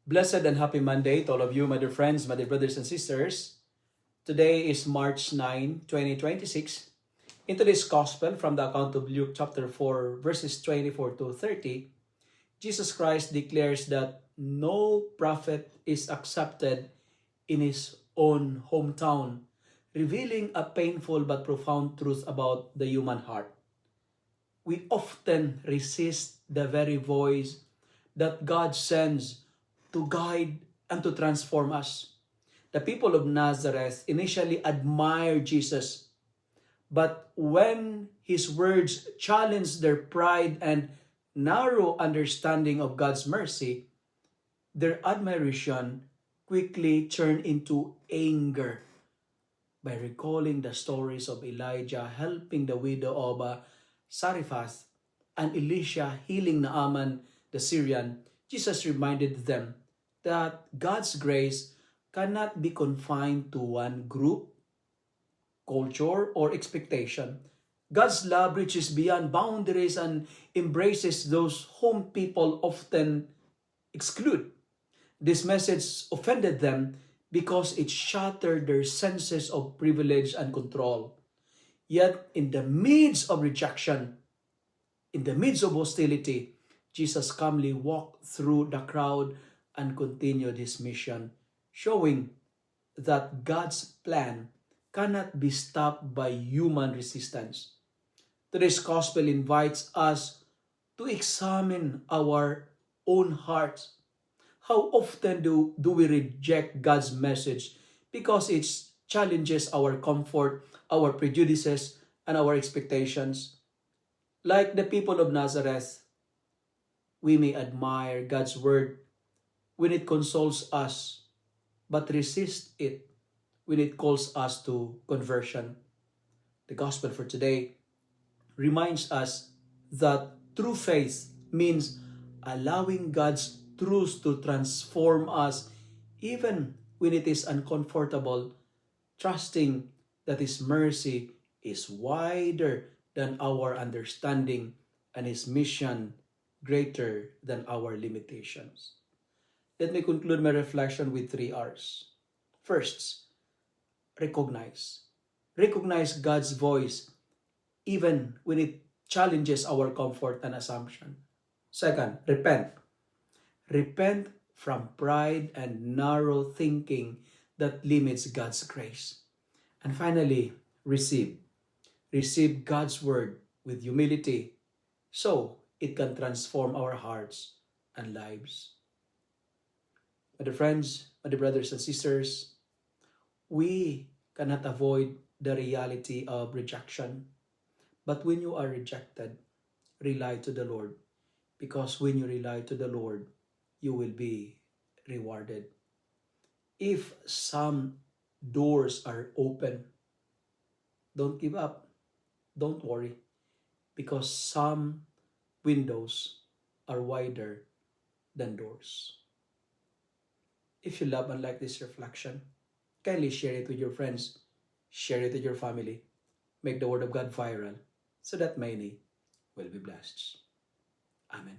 Blessed and happy Monday to all of you, my dear friends, my dear brothers and sisters. Today is March 9, 2026. In today's Gospel from the account of Luke chapter 4, verses 24 to 30, Jesus Christ declares that no prophet is accepted in his own hometown, revealing a painful but profound truth about the human heart. We often resist the very voice that God sends to guide and to transform us. The people of Nazareth initially admired Jesus, but when his words challenged their pride and narrow understanding of God's mercy, their admiration quickly turned into anger by recalling the stories of Elijah helping the widow of Sarephath and Elisha healing Naaman the Syrian. Jesus reminded them that God's grace cannot be confined to one group, culture, or expectation. God's love reaches beyond boundaries and embraces those whom people often exclude. This message offended them because it shattered their senses of privilege and control. Yet, in the midst of rejection, in the midst of hostility, Jesus calmly walked through the crowd and continued his mission, showing that God's plan cannot be stopped by human resistance. Today's gospel invites us to examine our own hearts. How often do we reject God's message because it challenges our comfort, our prejudices, and our expectations? Like the people of Nazareth, we may admire God's word when it consoles us, but resist it when it calls us to conversion. The gospel for today reminds us that true faith means allowing God's truth to transform us even when it is uncomfortable, trusting that His mercy is wider than our understanding and His mission greater than our limitations. Let me conclude my reflection with 3 R's. First, recognize. Recognize God's voice even when it challenges our comfort and assumption. Second, repent. Repent from pride and narrow thinking that limits God's grace. And finally, receive. Receive God's word with humility so it can transform our hearts and lives. My dear friends, my dear brothers and sisters, we cannot avoid the reality of rejection. But when you are rejected, rely to the Lord. Because when you rely to the Lord, you will be rewarded. If some doors are open, don't give up. Don't worry. Because some windows are wider than doors. If you love and like this reflection, kindly share it with your friends. Share it with your family. Make the Word of God viral so that many will be blessed. Amen.